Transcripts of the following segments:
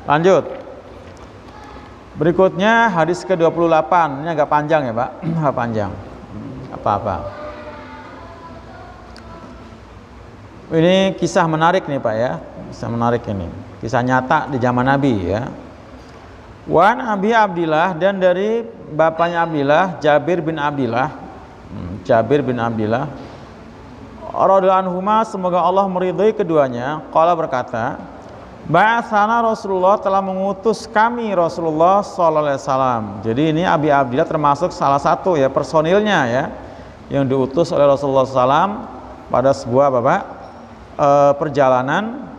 Lanjut. Berikutnya hadis ke-28. Ini agak panjang ya, Pak. Agak panjang. Apa-apa. Ini kisah menarik nih, Pak ya. Kisah menarik ini. Kisah nyata di zaman Nabi ya. Wan Abi Abdillah, dan dari bapaknya Abdillah, Jabir bin Abdillah. Jabir bin Abdillah radhiyallahu anhuma, semoga Allah meridhai keduanya, qala berkata, ba'atsana Rasulullah, telah mengutus kami Rasulullah sallallahu alaihi wasallam. Jadi ini Abi Abdillah termasuk salah satu ya personilnya ya yang diutus oleh Rasulullah SAW pada sebuah perjalanan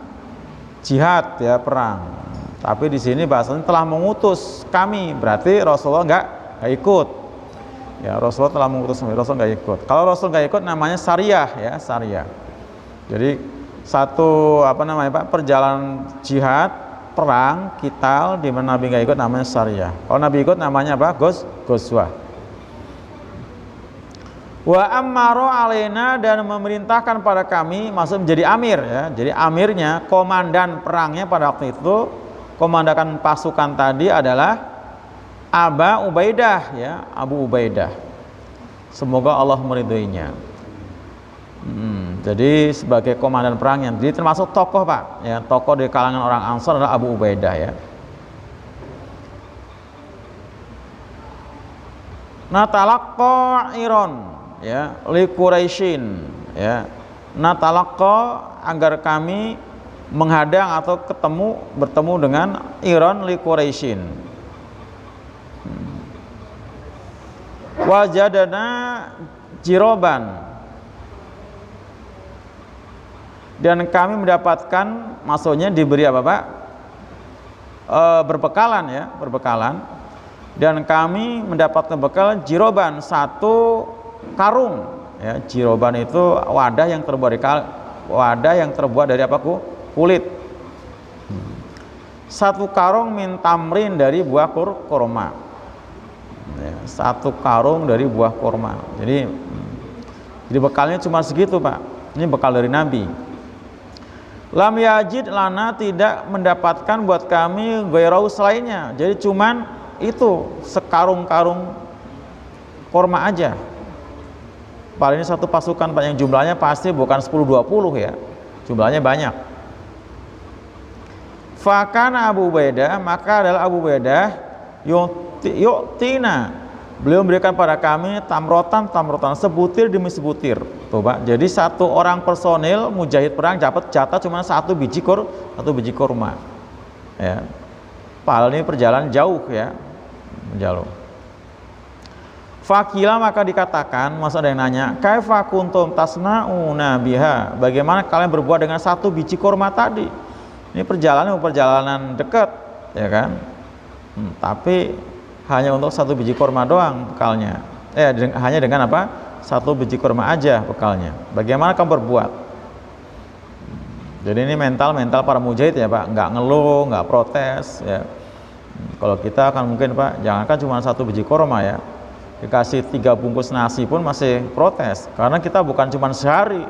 jihad ya, perang. Tapi di sini bahasanya telah mengutus kami, berarti Rasulullah enggak ikut. Ya, Rasulullah telah mengutus kami, Rasul enggak ikut. Kalau Rasul enggak ikut namanya syariah ya, syariah. Jadi satu Pak, perjalanan jihad, perang, qital di mana Nabi enggak ikut namanya syariah. Kalau Nabi ikut namanya apa? Ghazwah. Wa ammaro alaina, dan memerintahkan pada kami, maksud menjadi amir ya. Jadi amirnya, komandan perangnya pada waktu itu, komandan pasukan tadi adalah Aba Ubaidah ya, Abu Ubaidah. Semoga Allah meridhoinya. Jadi sebagai komandan perang yang jadi termasuk tokoh Pak ya, tokoh di kalangan orang Ansar adalah Abu Ubaidah ya. Natalaqqa iron ya li Quraisyin ya. Natalaqqa, agar kami menghadang atau bertemu dengan iron li Quraisyin. Wajadana jiroban, dan kami mendapatkan, maksudnya diberi apa Pak? Berbekalan ya, berbekalan. Dan kami mendapatkan bekal jiroban, satu karung ya. Jiroban itu wadah yang terbuat dari apa? Kulit. Satu karung min tamrin, dari buah kurma. Ya, satu karung dari buah kurma. Jadi bekalnya cuma segitu Pak. Ini bekal dari Nabi. Lam yajid lana, tidak mendapatkan buat kami gairau selainnya. Jadi cuman itu sekarung-karung kurma aja. Paling ini satu pasukan Pak, yang jumlahnya pasti bukan 10-20 ya. Jumlahnya banyak. Fakana Abu Ubaidah, maka adalah Abu Ubaidah yu'tina, beliau memberikan pada kami tamrotan, sebutir demi sebutir. Tuh Pak, jadi satu orang personil mujahid perang dapat jatah cuma satu biji kurma ya. Padahal ini perjalanan jauh ya, jauh. Fakila, maka dikatakan, masa ada yang nanya, kaifa kuntum tasna'una biha, bagaimana kalian berbuat dengan satu biji kurma tadi? Ini perjalanan dekat ya kan, tapi hanya untuk satu biji kurma doang bekalnya. Hanya dengan apa? Satu biji kurma aja bekalnya. Bagaimana kamu berbuat? Jadi ini mental para mujahid ya Pak, nggak ngeluh, nggak protes ya. Kalau kita akan mungkin Pak, jangankan cuma satu biji kurma ya, dikasih 3 bungkus nasi pun masih protes, karena kita bukan cuma sehari,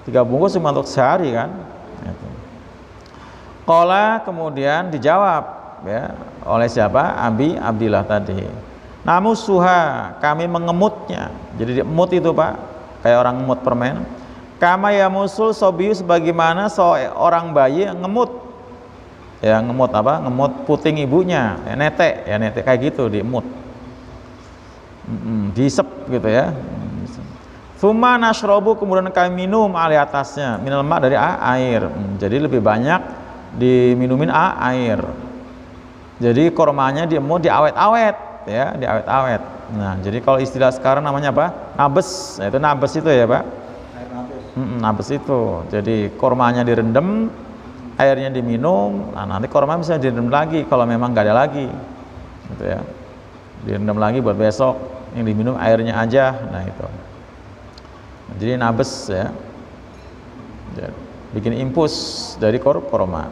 3 bungkus cuma untuk sehari kan. Qala, kemudian dijawab ya oleh siapa? Abi Abdillah tadi. Namusuha, kami mengemutnya. Jadi emut itu Pak, kayak orang ngemut permen. Kama yamusul sobiyu, sebagaimana seorang bayi ngemut. Ya ngemut apa? Ngemut puting ibunya, ya, netek kayak gitu, diemut. Diisep gitu ya. Tsumma nashrobu, kemudian kami minum ali atasnya, minal ma, dari air. Jadi lebih banyak diminumin air. Jadi kormanya diemut, diawet-awet ya, diawet-awet. Nah, jadi kalau istilah sekarang namanya apa? Nabes. Nah, itu nabes itu ya, Pak. Air nabes. Nabes itu. Jadi kormanya direndam, airnya diminum. Nah, nanti korma bisa direndam lagi kalau memang nggak ada lagi. Gitu ya. Direndam lagi buat besok, yang diminum airnya aja. Nah, itu. Jadi nabes ya. Jadi, bikin impus dari korma.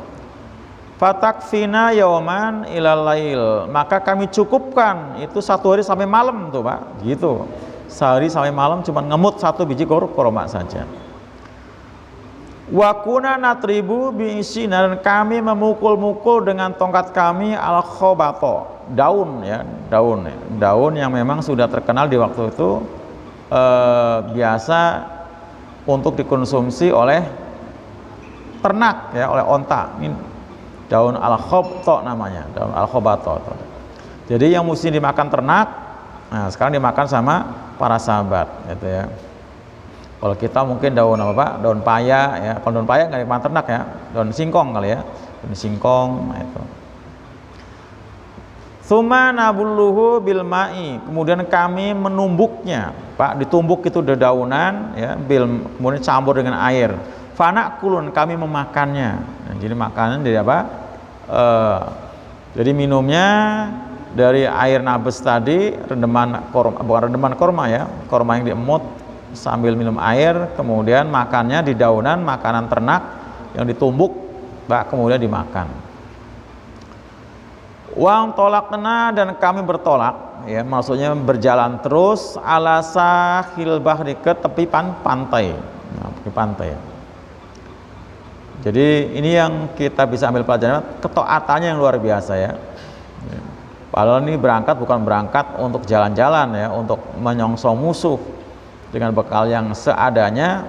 Fatakfina yauman ilal lail, maka kami cukupkan itu 1 hari sampai malam tuh Pak, gitu. Sehari sampai malam cuma ngemut 1 biji kurma saja. Wa kunna natribu bi'isina, dan kami memukul-mukul dengan tongkat kami al khobato, daun ya, daun yang memang sudah terkenal di waktu itu biasa untuk dikonsumsi oleh ternak ya, oleh onta. Ini daun al khobto namanya, daun al khobato. Jadi yang mesti dimakan ternak, nah sekarang dimakan sama para sahabat gitu ya. Kalau kita mungkin daun apa Pak? Daun paya ya. Kalau daun paya nggak dimakan ternak ya. Daun singkong kali ya. Daun singkong nah itu. Tsumma nabulluhu bil ma'i. Kemudian kami menumbuknya, Pak. Ditumbuk itu dedaunan ya, kemudian campur dengan air. Fanakulun, kami memakannya. Nah, jadi makanan dari apa? Jadi minumnya dari air nabes tadi, rendeman korma, bukan rendeman korma ya, korma yang diemut sambil minum air, kemudian makannya di daunan makanan ternak yang ditumbuk, Pak, kemudian dimakan. Wang tolakna, dan kami bertolak ya, maksudnya berjalan terus ala sahil bahri, ke tepi pantai. Nah, tepi pantai. Jadi ini yang kita bisa ambil pelajaran, ketaatannya yang luar biasa ya. Padahal ini bukan berangkat untuk jalan-jalan ya, untuk menyongsong musuh dengan bekal yang seadanya,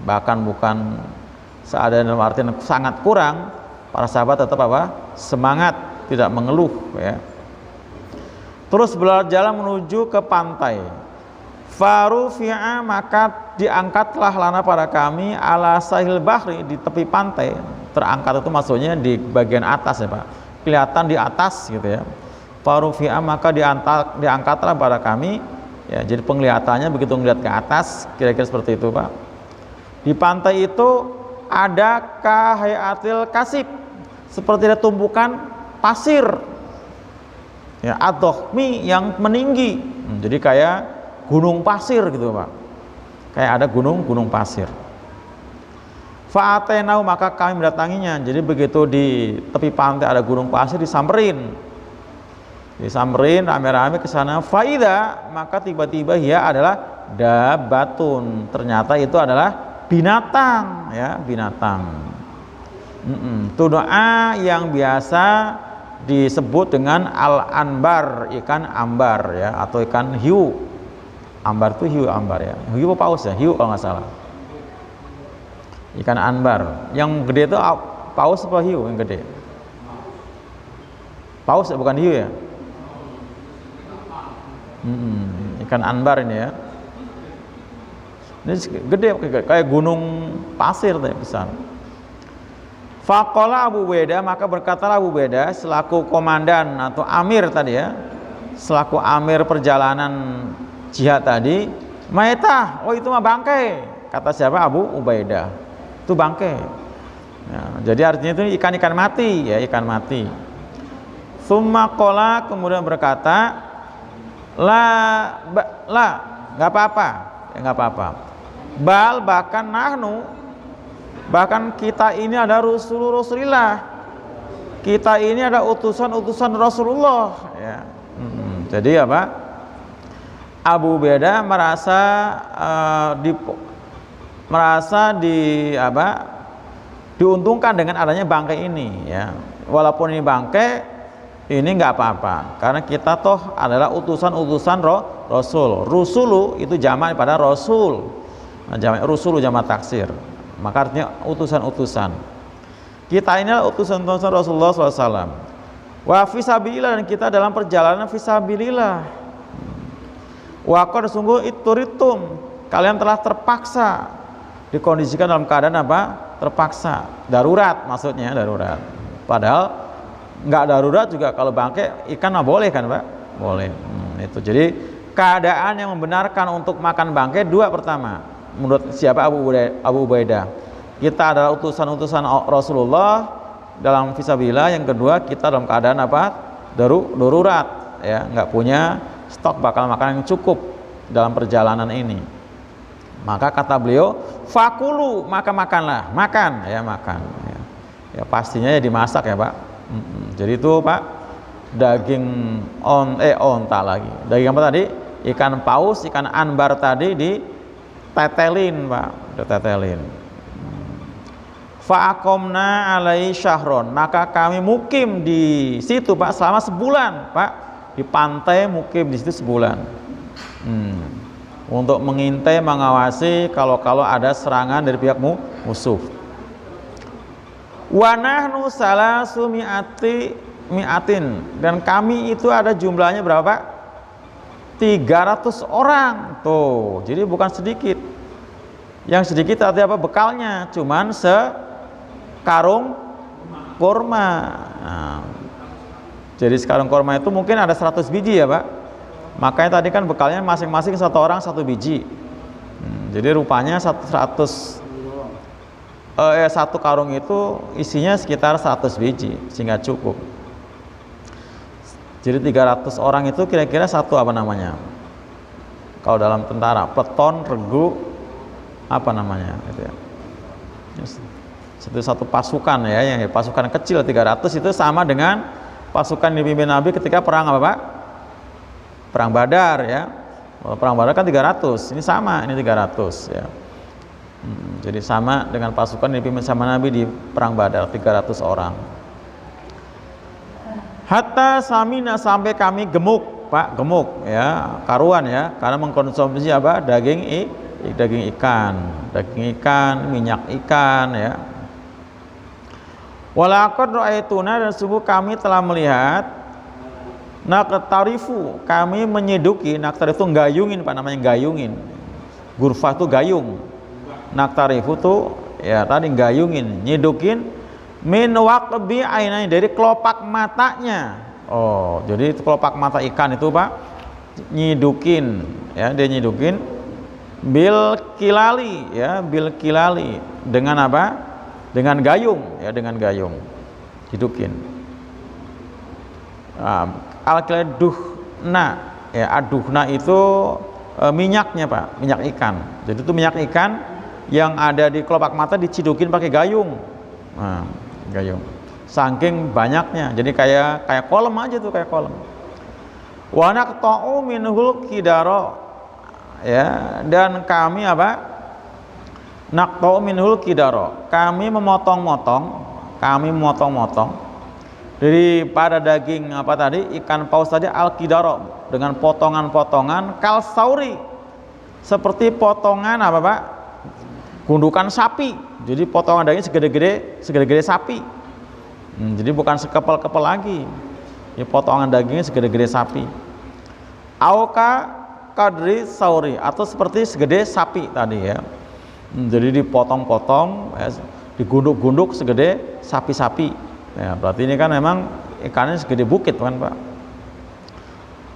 bahkan bukan seadanya dalam artian sangat kurang. Para sahabat tetap apa? Semangat, tidak mengeluh ya. Terus berjalan menuju ke pantai. Farufi'a, maka diangkatlah lana pada kami ala sahil bahri, di tepi pantai. Terangkat itu maksudnya di bagian atas ya Pak, kelihatan di atas gitu ya. Farufi'a, maka diangkatlah pada kami ya, jadi penglihatannya begitu melihat ke atas, kira-kira seperti itu Pak. Di pantai itu ada kahayatil kasib, seperti ada tumpukan pasir ya, adohmi, yang meninggi. Jadi kayak gunung pasir gitu Pak, kayak ada gunung pasir. Fa'atenau, maka kami mendatanginya. Jadi begitu di tepi pantai ada gunung pasir, disamperin rame-rame ke sana. Faida, maka tiba-tiba ia adalah dabatun, ternyata itu adalah binatang ya, binatang. Itu doa yang biasa disebut dengan al-anbar, ikan ambar ya, atau ikan hiu. Ambar itu hiu ambar ya, hiu apa paus ya, hiu kalau nggak salah. Ikan ambar yang gede itu paus apa hiu yang gede? Paus ya, bukan hiu ya. Ikan anbar ini ya, ini gede kayak gunung pasir tadi besar. Faqala Abu Ubaidah, maka berkatalah Abu Ubaidah selaku komandan atau amir tadi ya, selaku amir perjalanan jihad tadi, maitah, oh itu mah bangkai, kata siapa? Abu Ubaidah, itu bangkai ya, jadi artinya itu ikan mati ya, ikan mati. Summa qala, kemudian berkata, nggak apa-apa ya, nggak apa-apa. Bal, bahkan nahnu, bahkan kita ini ada Rasulullah, kita ini ada utusan Rasulullah ya. Jadi apa, Abu Ubaidah merasa diuntungkan dengan adanya bangkai ini ya. Walaupun ini bangkai, ini nggak apa-apa, karena kita toh adalah utusan Rasul. Rusulu itu jamak pada Rasul, jamak Rusulu, jamak taksir, maka artinya utusan-utusan. Kita ini adalah utusan-utusan Rasulullah SAW. Wa fisabilillah, dan kita dalam perjalanan fisabilillah. Wa qad, sungguh ituritum, kalian telah terpaksa, dikondisikan dalam keadaan apa? Terpaksa, darurat, maksudnya darurat. Padahal nggak darurat juga kalau bangkai ikan mah boleh kan Pak? Boleh. Itu jadi keadaan yang membenarkan untuk makan bangkai dua. Pertama, menurut siapa? Abu Ubaidah, kita adalah utusan-utusan Rasulullah dalam fisabilillah. Yang kedua, kita dalam keadaan apa? Darurat ya, nggak punya stok bakal makanan yang cukup dalam perjalanan ini. Maka kata beliau, fakulu, maka makanlah, makan ya, makan ya, pastinya ya dimasak ya Pak. Jadi itu Pak, daging onta lagi, daging apa tadi? Ikan paus, ikan anbar tadi ditetelin Pak, ditetelin. Fa'aqomna alai syahron, maka kami mukim di situ Pak selama sebulan Pak, di pantai mukim di situ sebulan. Untuk mengintai, mengawasi kalau ada serangan dari pihak musuh. Wa nahnu salasu mi'atin, dan kami itu ada jumlahnya berapa Pak? 300 orang tuh, jadi bukan sedikit. Yang sedikit artinya apa? Bekalnya cuman sekarung kurma. Nah, jadi sekarung kurma itu mungkin ada 100 biji ya Pak. Makanya tadi kan bekalnya masing-masing satu orang 1 biji. Jadi rupanya satu karung itu isinya sekitar 100 biji sehingga cukup. Jadi 300 orang itu kira-kira satu apa namanya? Kalau dalam tentara, peleton, regu, apa namanya? Gitu ya. Satu pasukan ya, yang pasukan kecil 300 itu sama dengan pasukan yang dipimpin Nabi ketika perang apa Pak? Perang Badar ya. Perang Badar kan 300, ini sama, ini 300 ya. Jadi sama dengan pasukan yang dipimpin sama Nabi di perang Badar, 300 orang. Hatta samina, sampai kami gemuk Pak, gemuk ya, karuan ya, karena mengkonsumsi apa? Daging ikan, minyak ikan ya. Walaqad ra'aituna, dan sungguh kami telah melihat, naqtarifu, kami menyeduki, naqtarifu gayungin Pak, namanya gayungin. Gurfah itu gayung. Naqtarifu tuh ya tadi gayungin, nyedukin min waqbi ainai, dari kelopak matanya. Oh, jadi kelopak mata ikan itu Pak nyidukin ya, dia nyidukin bil kilali ya, bil kilali, dengan apa? Dengan gayung ya, dengan gayung hidukin. Al-kiladuhna ya, aduhna itu minyaknya Pak, minyak ikan. Jadi itu minyak ikan yang ada di kelopak mata dicidukin pakai gayung. Nah, gayung. Saking banyaknya, jadi kayak kolam aja tuh, kayak kolam. Wa naqta'u minhul kidara ya, dan kami apa? Naqta'u minhul kidara. Kami memotong-motong daripada daging apa tadi? Ikan paus tadi, al-kidara, dengan potongan-potongan kal sauri, seperti potongan apa Pak? Gundukan sapi. Jadi potongan daging segede-gede sapi. Jadi bukan sekepel-kepel lagi. Ini potongan dagingnya segede-gede sapi. Auka kadri sauri, atau seperti segede sapi tadi ya. Jadi dipotong-potong, ya, digunduk-gunduk segede sapi-sapi. Ya, berarti ini kan memang ikannya segede bukit kan Pak.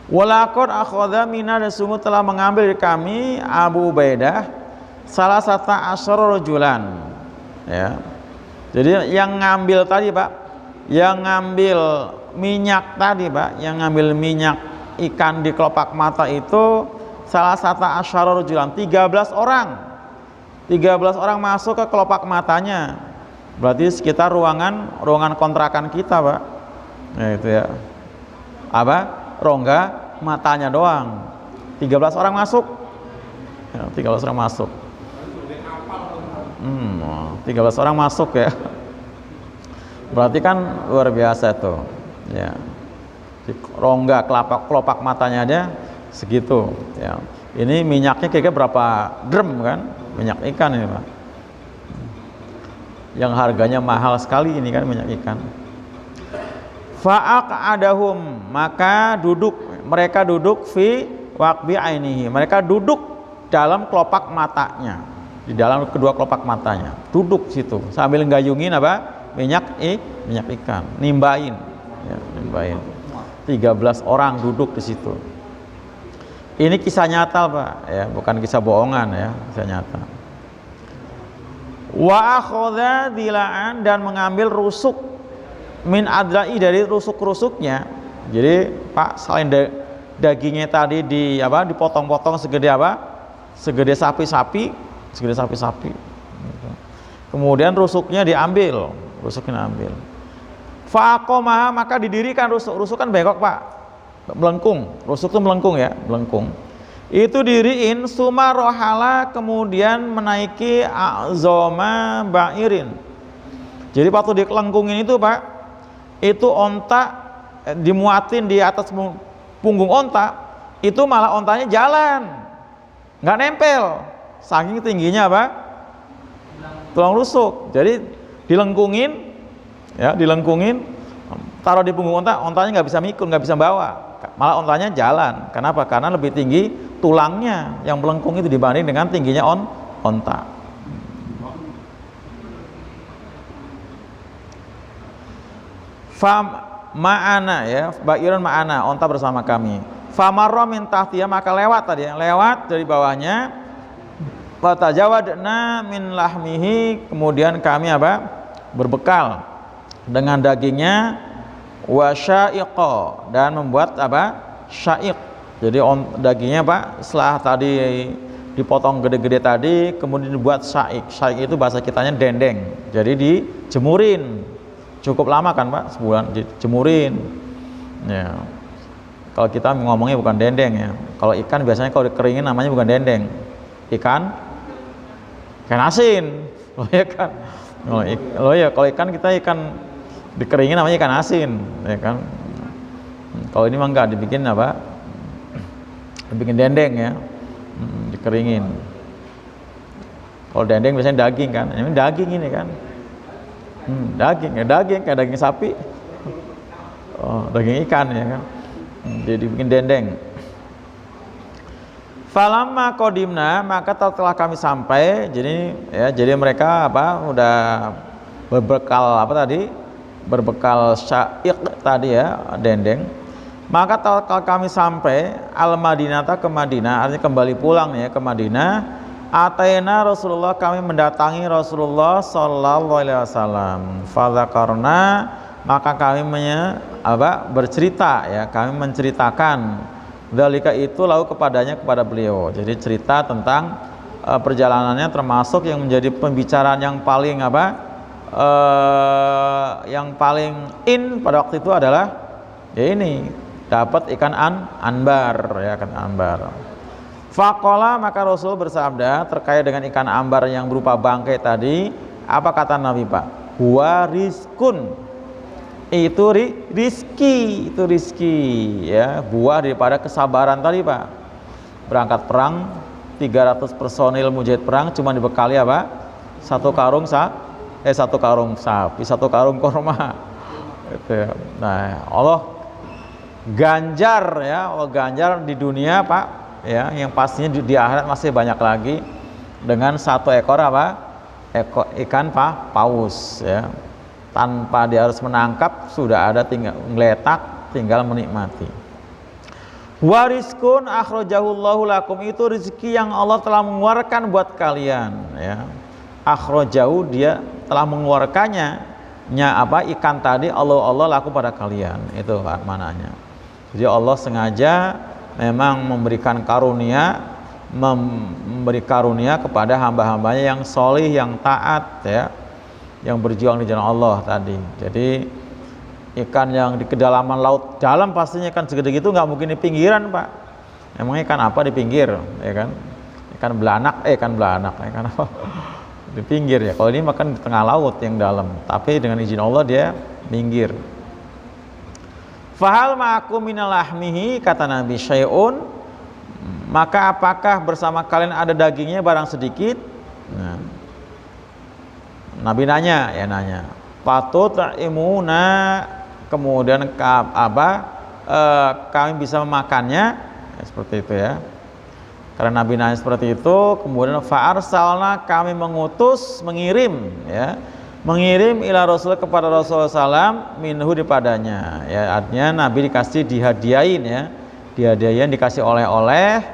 Walaqad akhadha minna, dan sungguh telah mengambil dari kami Abu Ubaidah salah satu asyara rajulan ya. Jadi yang ngambil tadi Pak, yang ngambil minyak tadi Pak, yang ngambil minyak ikan di kelopak mata itu salah satu asyara rajulan, 13 orang. 13 orang masuk ke kelopak matanya. Berarti sekitar ruangan kontrakan kita Pak. Ya itu ya. Apa? Rongga matanya doang. 13 orang masuk. Ya, 13 orang masuk. 13 orang masuk ya. Berarti kan luar biasa tuh ya. Di rongga kelopak matanya aja segitu ya. Ini minyaknya kira-kira berapa drum kan? Minyak ikan ini Pak. Yang harganya mahal sekali ini kan, minyak ikan. Fa'aqadahum, maka mereka duduk fi waqbi ainihi, mereka duduk dalam kelopak matanya, di dalam kedua kelopak matanya, duduk situ sambil gayungin apa? Minyak ikan, nimbain ya, nimbain. 13 orang duduk di situ. Ini kisah nyata Pak ya, bukan kisah bohongan ya, kisah nyata. Wa akhadha dilaan, dan mengambil rusuk min adla'i, dari rusuk-rusuknya. Jadi Pak, selain dagingnya tadi dipotong-potong segede apa? Segede sapi-sapi. Kemudian rusuknya diambil, Faqomaha, maka didirikan rusuk kan bengkok Pak, melengkung, rusuk itu melengkung ya, melengkung. Itu diriin suma rohala, kemudian menaiki azoma ba'irin, Jadi waktu dikelengkungin itu Pak, itu onta dimuatin di atas punggung onta, itu malah ontanya jalan, nggak nempel, saking tingginya Pak, tulang rusuk. Jadi dilengkungin, ya dilengkungin, taruh di punggung onta, ontanya nggak bisa mikul, nggak bisa bawa, malah ontanya jalan. Kenapa? Karena lebih tinggi tulangnya yang melengkung itu dibanding dengan tingginya onta. Fam ma'ana ya, ba'irun ma'ana, onta bersama kami. Famarra min tahtiya, maka lewat tadi, lewat dari bawahnya. Fatajawadna min lahmihi, kemudian kami apa? Berbekal dengan dagingnya, wa syaiqa, dan membuat apa? Syaiq. Jadi dagingnya Pak, setelah tadi dipotong gede-gede tadi, kemudian dibuat syaiq. Syaiq itu bahasa kitanya dendeng. Jadi dijemurin. Cukup lama kan Pak, sebulan dijemurin. Ya. Kalau kita ngomongnya bukan dendeng ya. Kalau ikan biasanya kalau dikeringin namanya bukan dendeng. Ikan asin. Oh ya kan. Kalau ikan kita ikan dikeringin namanya ikan asin, ya kan. Kalau ini mah enggak, dibikin apa? Dibikin dendeng ya. Dikeringin. Kalau dendeng biasanya daging kan. Ini daging ini kan. Daging kayak daging sapi. Oh, daging ikan ya kan. Jadi bikin dendeng. Falamma qadimna, maka setelah kami sampai, jadi mereka apa? Udah berbekal apa tadi? Berbekal syaiq tadi ya, dendeng. Maka setelah kami sampai al-Madinata, ke Madinah, artinya kembali pulang ya ke Madinah. Ataina Rasulullah, kami mendatangi Rasulullah sallallahu alaihi wasallam. Fadzakarna, maka kami bercerita ya, kami menceritakan dzalika itu lalu kepada beliau. Jadi cerita tentang perjalanannya, termasuk yang menjadi pembicaraan yang paling yang paling in pada waktu itu adalah ya ini, dapat ikan anbar ya, ikan anbar. Faqala, maka Rasul bersabda terkait dengan ikan ambar yang berupa bangkai tadi. Apa kata Nabi Pak? Huwa rizkun, itu rizki ya, buah daripada kesabaran tadi Pak. Berangkat perang 300 personil mujahid perang cuma dibekali apa? Satu karung sapi, satu karung korma. Gitu ya. Nah, Allah ganjar ya, Allah ganjar di dunia Pak. Ya, yang pastinya di akhirat masih banyak lagi dengan satu ekor ikan paus ya, tanpa dia harus menangkap, sudah ada, tinggal ngeletak, tinggal menikmati. Wariskun akhrajahullahu lakum, itu rezeki yang Allah telah mengeluarkan buat kalian ya. Akhrajahu, dia telah mengeluarkannya ikan tadi, Allah laku pada kalian, itu maknanya. Jadi Allah sengaja memang memberikan karunia, kepada hamba-hambanya yang solih, yang taat ya, yang berjuang di jalan Allah tadi. Jadi ikan yang di kedalaman laut dalam, pastinya ikan segede gitu nggak mungkin di pinggiran Pak. Emang ikan apa di pinggir ya kan? Ikan belanak ikan apa di pinggir ya. Kalau ini makan di tengah laut yang dalam, tapi dengan izin Allah dia minggir. Fahal ma'akum minal lahmihi, kata Nabi, syai'un, maka apakah bersama kalian ada dagingnya barang sedikit? Nah, Nabi nanya. Fatut'imuna, kemudian kami bisa memakannya ya, seperti itu ya. Karena Nabi nanya seperti itu, kemudian fa'arsalna, kami mengirim ila Rasul, kepada Rasulullah SAW, minhu dipadanya ya, artinya Nabi dikasih dihadiahin ya, dikasih oleh-oleh.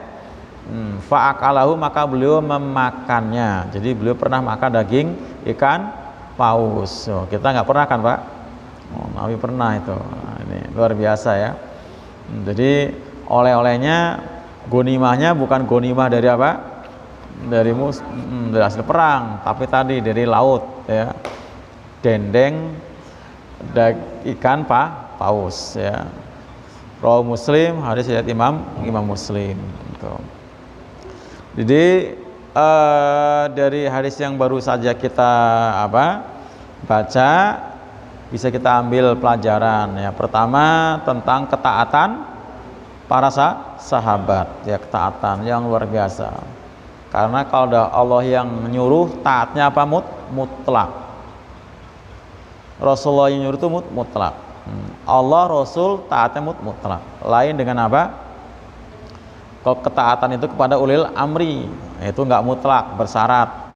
Fa'akalahu, maka beliau memakannya. Jadi beliau pernah makan daging ikan paus. Kita nggak pernah kan Pak? Nabi pernah itu. Nah, ini luar biasa ya. Jadi oleh-olehnya, gonimahnya bukan gonimah dari apa? Dari hasil perang, tapi tadi dari laut ya. Dendeng ikan paus ya. Rawi Muslim, hadis riwayat Imam Muslim gitu. Jadi dari hadis yang baru saja kita baca bisa kita ambil pelajaran ya. Pertama tentang ketaatan para sahabat ya, ketaatan yang luar biasa. Karena kalau ada Allah yang nyuruh, taatnya apa? Mutlak. Rasulullah yang nyuruh itu mutlak. Allah Rasul taatnya mutlak. Lain dengan apa? Kalau ketaatan itu kepada ulil amri, itu nggak mutlak, bersyarat.